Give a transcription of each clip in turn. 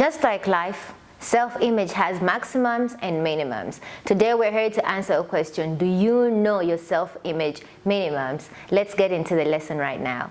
Just like life, self-image has maximums and minimums. Today we're here to answer a question: do you know your self-image minimums? Let's get into the lesson right now.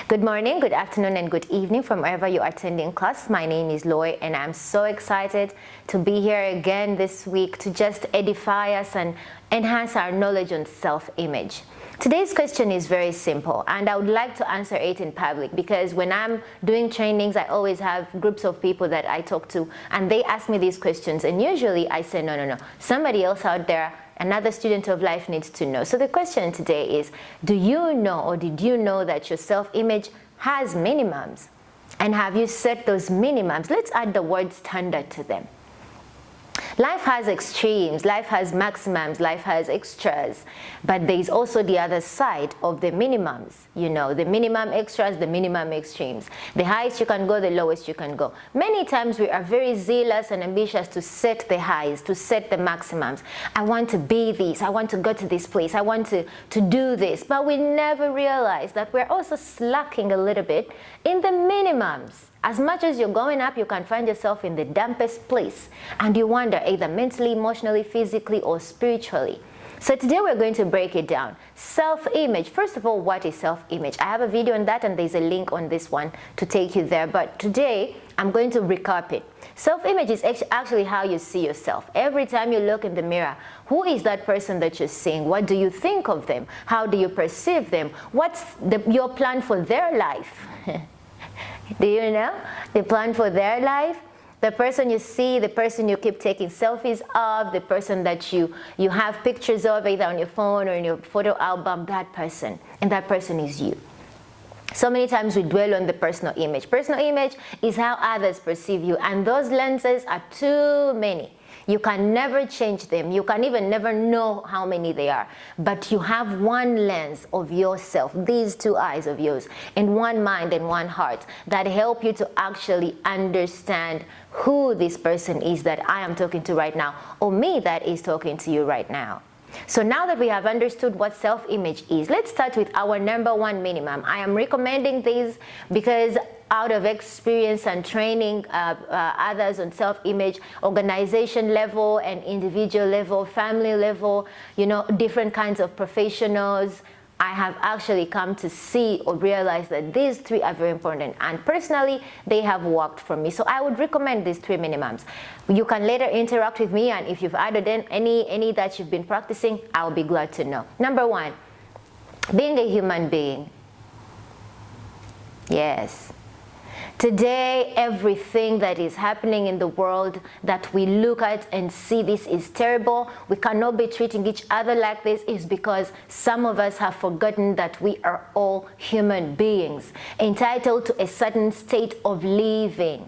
Good morning, good afternoon, and good evening from wherever you are attending class. My name is Loy, and I'm so excited to be here again this week to just edify us and enhance our knowledge on self-image. Today's question is very simple, and I would like to answer it in public because when I'm doing trainings, I always have groups of people that I talk to, and they ask me these questions, and usually I say, no. Somebody else out there, another student of life, needs to know. So the question today is, do you know or did you know that your self-image has minimums? And have you set those minimums? Let's add the word standard to them. Life has extremes, life has maximums, life has extras, but there is also the other side of the minimums, you know, the minimum extras, the minimum extremes. The highest you can go, the lowest you can go. Many times we are very zealous and ambitious to set the highs, to set the maximums. I want to be this, I want to go to this place, I want to do this, but we never realize that we're also slacking a little bit in the minimums. As much as you're going up, you can find yourself in the dampest place, and you wonder either mentally, emotionally, physically, or spiritually. So today we're going to break it down. Self-image. First of all, what is self-image? I have a video on that, and there's a link on this one to take you there. But today, I'm going to recap it. Self-image is actually how you see yourself. Every time you look in the mirror, who is that person that you're seeing? What do you think of them? How do you perceive them? What's your plan for their life? Do you know the plan for their life? The person you see, the person you keep taking selfies of, the person that you have pictures of either on your phone or in your photo album, that person. And that person is you. So many times we dwell on the personal image. Personal image is how others perceive you, and those lenses are too many. You can never change them. You can even never know how many they are. But you have one lens of yourself, these two eyes of yours, and one mind and one heart that help you to actually understand who this person is that I am talking to right now, or me that is talking to you right now. So now that we have understood what self-image is, let's start with our number one minimum. I am recommending these because out of experience and training others on self-image, organization level and individual level, family level, you know, different kinds of professionals, I have actually come to see or realize that these three are very important, and personally they have worked for me. So I would recommend these three minimums. You can later interact with me, and if you've added in any that you've been practicing, I'll be glad to know. Number one, being a human being. Yes. Today, everything that is happening in the world that we look at and see this is terrible, we cannot be treating each other like this, is because some of us have forgotten that we are all human beings, entitled to a certain state of living.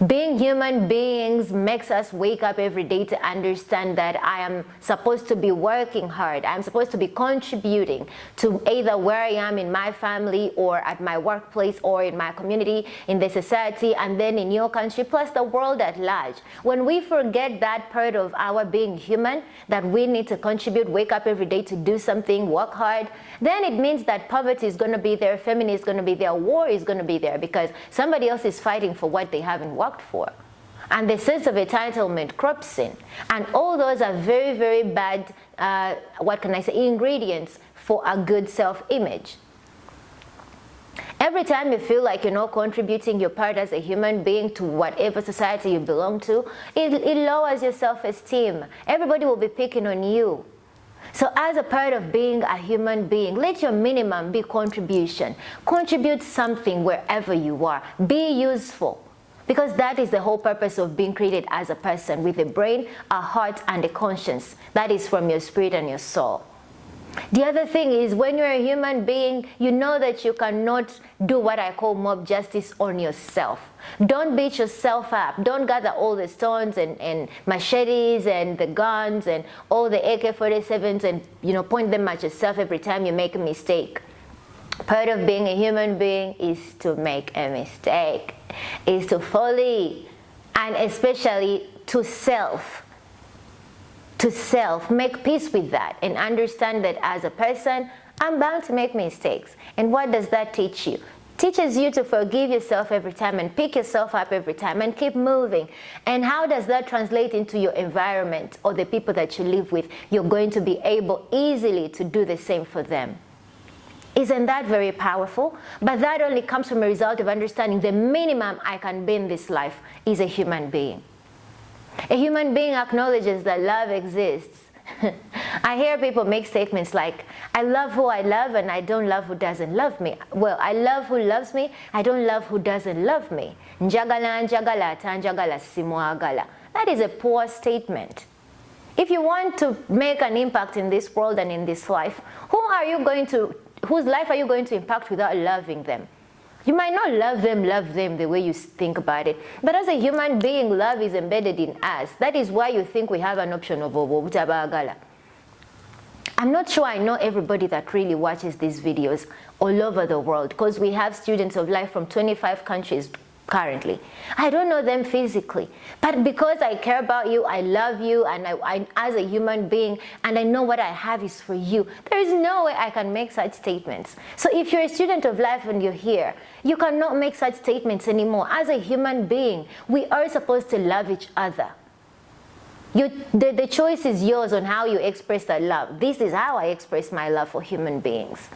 Being human beings makes us wake up every day to understand that I am supposed to be working hard. I'm supposed to be contributing to either where I am in my family or at my workplace or in my community, in the society, and then in your country, plus the world at large. When we forget that part of our being human, that we need to contribute, wake up every day to do something, work hard, then it means that poverty is going to be there, famine is going to be there, war is going to be there, because somebody else is fighting for what they haven't worked for. And the sense of entitlement crops in. And all those are very, very bad, ingredients for a good self-image. Every time you feel like you're not contributing your part as a human being to whatever society you belong to, it lowers your self-esteem. Everybody will be picking on you. So as a part of being a human being, let your minimum be contribution. Contribute something wherever you are. Be useful. Because that is the whole purpose of being created as a person, with a brain, a heart, and a conscience. That is from your spirit and your soul. The other thing is, when you're a human being, you know that you cannot do what I call mob justice on yourself. Don't beat yourself up. Don't gather all the stones and machetes and the guns and all the AK-47s and, you know, point them at yourself every time you make a mistake. Part of being a human being is to make a mistake, is to folly, and especially to self. to self, make peace with that, and understand that as a person, I'm bound to make mistakes. And what does that teach you? Teaches you to forgive yourself every time and pick yourself up every time and keep moving. And how does that translate into your environment or the people that you live with? You're going to be able easily to do the same for them. Isn't that very powerful? But that only comes from a result of understanding the minimum I can be in this life is a human being. A human being acknowledges that love exists. I hear people make statements like, I love who I love and I don't love who doesn't love me. Well, I love who loves me, I don't love who doesn't love me. Njagala njagala tanjagala simwagala. That is a poor statement. If you want to make an impact in this world and in this life, whose life are you going to impact without loving them? You might not love them the way you think about it. But as a human being, love is embedded in us. That is why you think we have an option of obutabagala. I'm not sure I know everybody that really watches these videos all over the world, because we have students of life from 25 countries currently. I don't know them physically, but because I care about you, I love you, and I as a human being, and I know what I have is for you, there is no way I can make such statements. So if you're a student of life and you're here, you cannot make such statements anymore. As a human being, we are supposed to love each other. The choice is yours on how you express that love. This is how I express my love for human beings.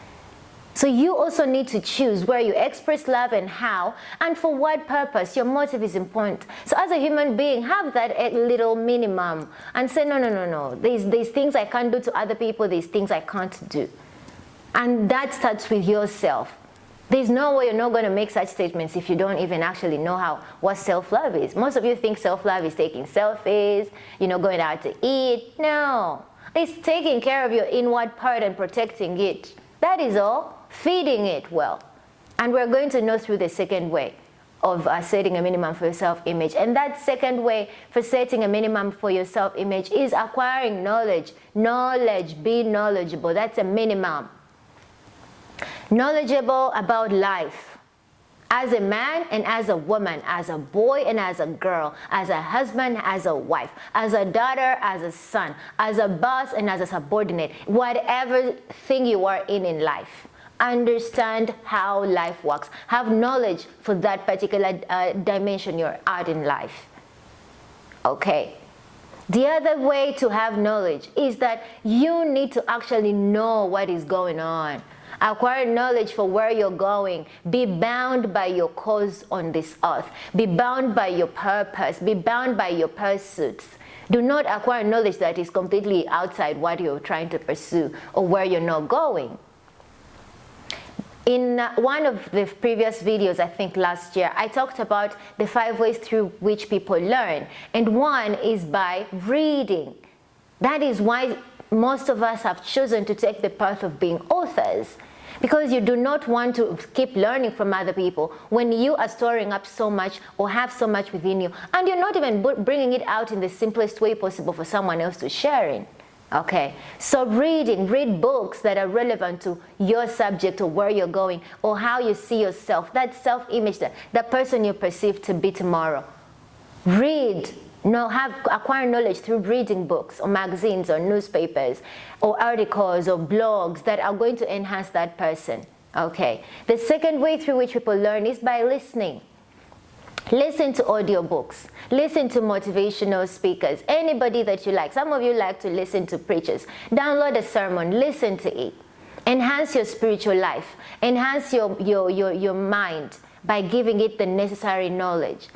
So you also need to choose where you express love and how, and for what purpose. Your motive is important. So as a human being, have that little minimum and say, no. There's things I can't do to other people, there's things I can't do. And that starts with yourself. There's no way you're not going to make such statements if you don't even actually know what self-love is. Most of you think self-love is taking selfies, going out to eat. No, it's taking care of your inward part and protecting it. That is all. Feeding it well. And we're going to know through the second way of setting a minimum for your self-image. And that second way for setting a minimum for your self-image is acquiring knowledge. Knowledge, be knowledgeable. That's a minimum. Knowledgeable about life. As a man and as a woman, as a boy and as a girl, as a husband, as a wife, as a daughter, as a son, as a boss and as a subordinate, whatever thing you are in life. Understand how life works. Have knowledge for that particular dimension you're at in life. Okay. The other way to have knowledge is that you need to actually know what is going on. Acquire knowledge for where you're going. Be bound by your cause on this earth. Be bound by your purpose. Be bound by your pursuits. Do not acquire knowledge that is completely outside what you're trying to pursue or where you're not going. In one of the previous videos, I think last year, I talked about the 5 ways through which people learn. And one is by reading. That is why most of us have chosen to take the path of being authors. Because you do not want to keep learning from other people when you are storing up so much or have so much within you. And you're not even bringing it out in the simplest way possible for someone else to share in. Okay, so read books that are relevant to your subject or where you're going or how you see yourself, that self-image, that person you perceive to be tomorrow. Acquire knowledge through reading books or magazines or newspapers or articles or blogs that are going to enhance that person. Okay, the second way through which people learn is by listening. Listen to audiobooks. Listen to motivational speakers. Anybody that you like. Some of you like to listen to preachers. Download a sermon. Listen to it. Enhance your spiritual life. Enhance your mind by giving it the necessary knowledge.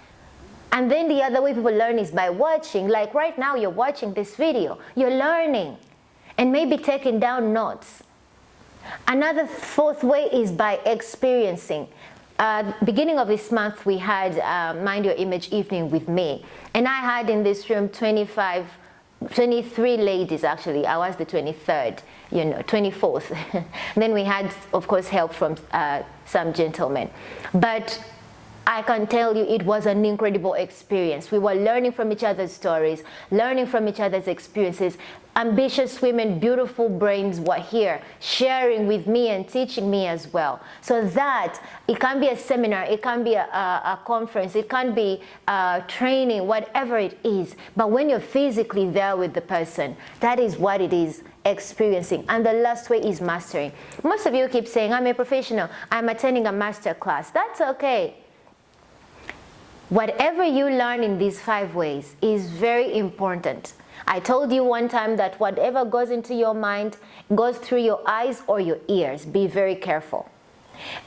And then the other way people learn is by watching. Like right now you're watching this video. You're learning and maybe taking down notes. Another fourth way is by experiencing. Beginning of this month, we had Mind Your Image evening with me. And I had in this room 23 ladies, actually. I was the 23rd, 24th. Then we had, of course, help from some gentlemen. But I can tell you it was an incredible experience. We were learning from each other's stories, learning from each other's experiences. Ambitious women, beautiful brains were here sharing with me and teaching me as well. So that it can be a seminar, it can be a conference, it can be training, whatever it is. But when you're physically there with the person, that is what it is, experiencing. And the last way is mastering. Most of you keep saying, I'm a professional, I'm attending a master class. That's okay. Whatever you learn in these 5 ways is very important. I told you one time that whatever goes into your mind goes through your eyes or your ears. Be very careful.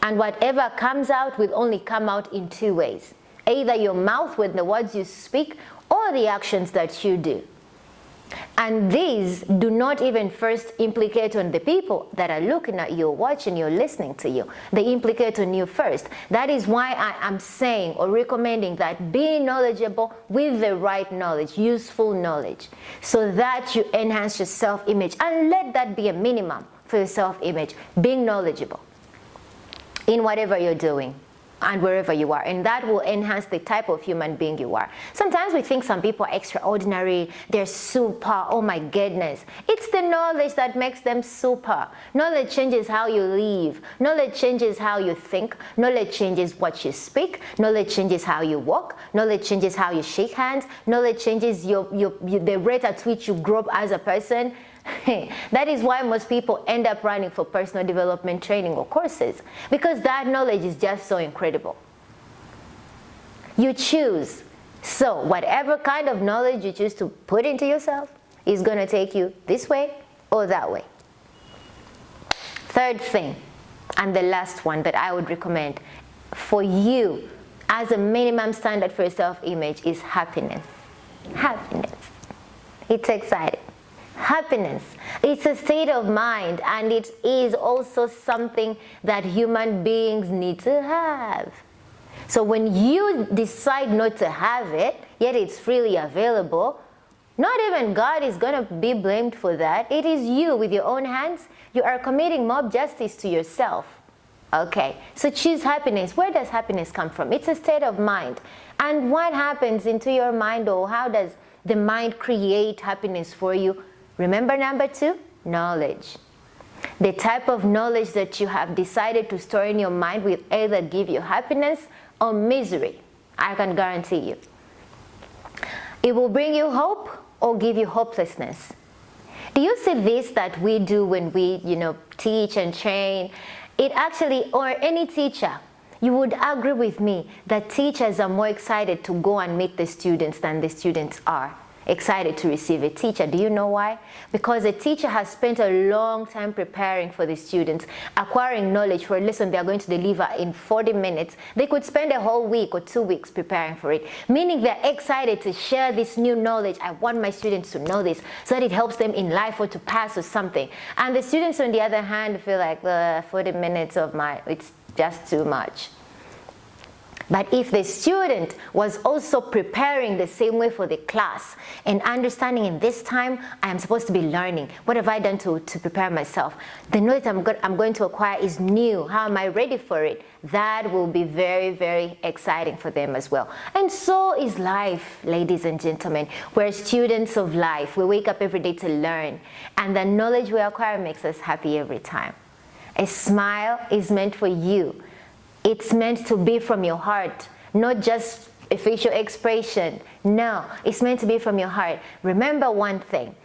And whatever comes out will only come out in 2 ways. Either your mouth with the words you speak or the actions that you do. And these do not even first implicate on the people that are looking at you, watching you, listening to you. They implicate on you first. That is why I am saying or recommending that be knowledgeable with the right knowledge, useful knowledge, so that you enhance your self-image. And let that be a minimum for your self-image, being knowledgeable in whatever you're doing and wherever you are, and that will enhance the type of human being you are. Sometimes we think some people are extraordinary, they're super, oh my goodness. It's the knowledge that makes them super. Knowledge changes how you live, knowledge changes how you think, knowledge changes what you speak, knowledge changes how you walk, knowledge changes how you shake hands, knowledge changes the rate at which you grow up as a person. That is why most people end up running for personal development training or courses, because that knowledge is just so incredible. You choose. So whatever kind of knowledge you choose to put into yourself is going to take you this way or that way. Third thing, and the last one that I would recommend for you as a minimum standard for your self-image is happiness. Happiness. It's exciting. Happiness, it's a state of mind, and it is also something that human beings need to have. So when you decide not to have it, yet it's freely available, not even God is going to be blamed for that. It is you with your own hands. You are committing mob justice to yourself. Okay, so choose happiness. Where does happiness come from? It's a state of mind. And what happens into your mind, or how does the mind create happiness for you? Remember number 2, knowledge. The type of knowledge that you have decided to store in your mind will either give you happiness or misery. I can guarantee you. It will bring you hope or give you hopelessness. Do you see this that we do when we, teach and train? It actually, or any teacher, you would agree with me that teachers are more excited to go and meet the students than the students are excited to receive a teacher. Do you know why? Because a teacher has spent a long time preparing for the students, acquiring knowledge for a lesson they are going to deliver in 40 minutes. They could spend a whole week or 2 weeks preparing for it, meaning they're excited to share this new knowledge. I want my students to know this so that it helps them in life or to pass or something. And the students, on the other hand, feel like 40 minutes of it's just too much. But if the student was also preparing the same way for the class and understanding in this time I am supposed to be learning, what have I done to prepare myself? The knowledge I'm going to acquire is new. How am I ready for it? That will be very, very exciting for them as well. And so is life, ladies and gentlemen. We're students of life. We wake up every day to learn. And the knowledge we acquire makes us happy every time. A smile is meant for you. It's meant to be from your heart, not just a facial expression. No, it's meant to be from your heart. Remember one thing.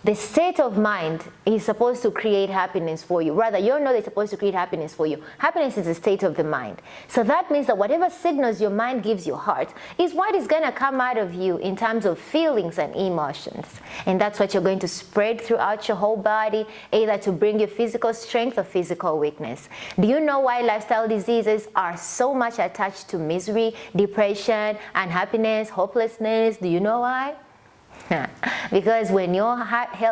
The state of mind is supposed to create happiness for you. Rather, your knowledge is supposed to create happiness for you. Happiness is a state of the mind. So that means that whatever signals your mind gives your heart is what is going to come out of you in terms of feelings and emotions. And that's what you're going to spread throughout your whole body, either to bring you physical strength or physical weakness. Do you know why lifestyle diseases are so much attached to misery, depression, unhappiness, hopelessness? Do you know why? Because when your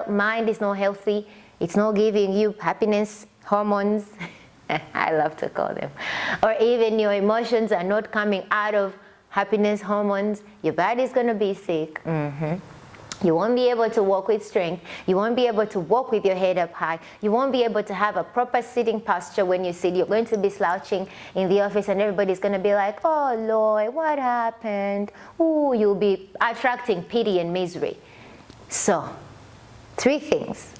mind is not healthy, it's not giving you happiness hormones, I love to call them, or even your emotions are not coming out of happiness hormones, your body is going to be sick. You won't be able to walk with strength. You won't be able to walk with your head up high. You won't be able to have a proper sitting posture when you sit. You're going to be slouching in the office and everybody's going to be like, oh, Lloyd, what happened? Ooh, you'll be attracting pity and misery. So, 3 things.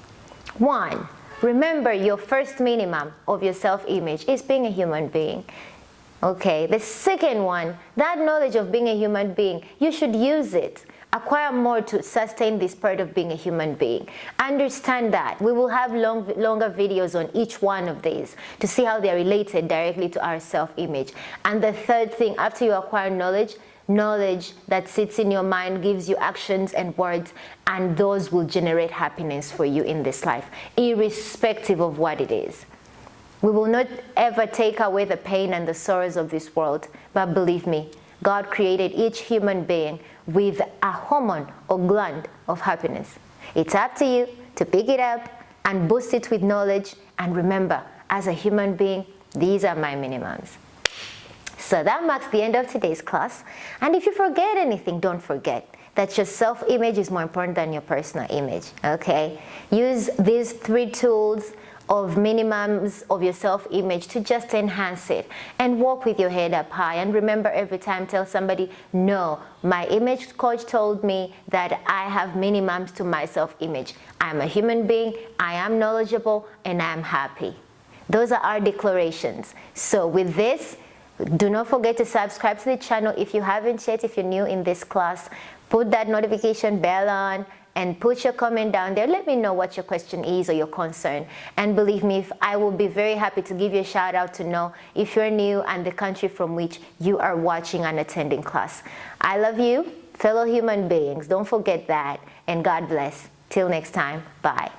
1, remember your first minimum of your self-image is being a human being. Okay, the second one, that knowledge of being a human being, you should use it. Acquire more to sustain this part of being a human being. Understand that. We will have longer videos on each one of these to see how they're related directly to our self-image. And the third thing, after you acquire knowledge that sits in your mind gives you actions and words, and those will generate happiness for you in this life, irrespective of what it is. We will not ever take away the pain and the sorrows of this world, but believe me, God created each human being with a hormone or gland of happiness. It's up to you to pick it up and boost it with knowledge. And remember, as a human being, these are my minimums. So that marks the end of today's class. And if you forget anything, don't forget that your self-image is more important than your personal image, okay? Use these 3 tools of minimums of your self-image to just enhance it and walk with your head up high. And remember, every time tell somebody, no, my image coach told me that I have minimums to my self-image. I'm a human being, I am knowledgeable, and I'm happy. Those are our declarations. So with this, do not forget to subscribe to the channel if you haven't yet. If you're new in this class, put that notification bell on and put your comment down there. Let me know what your question is or your concern. And believe me, I will be very happy to give you a shout out to know if you're new and the country from which you are watching and attending class. I love you, fellow human beings. Don't forget that. And God bless. Till next time. Bye.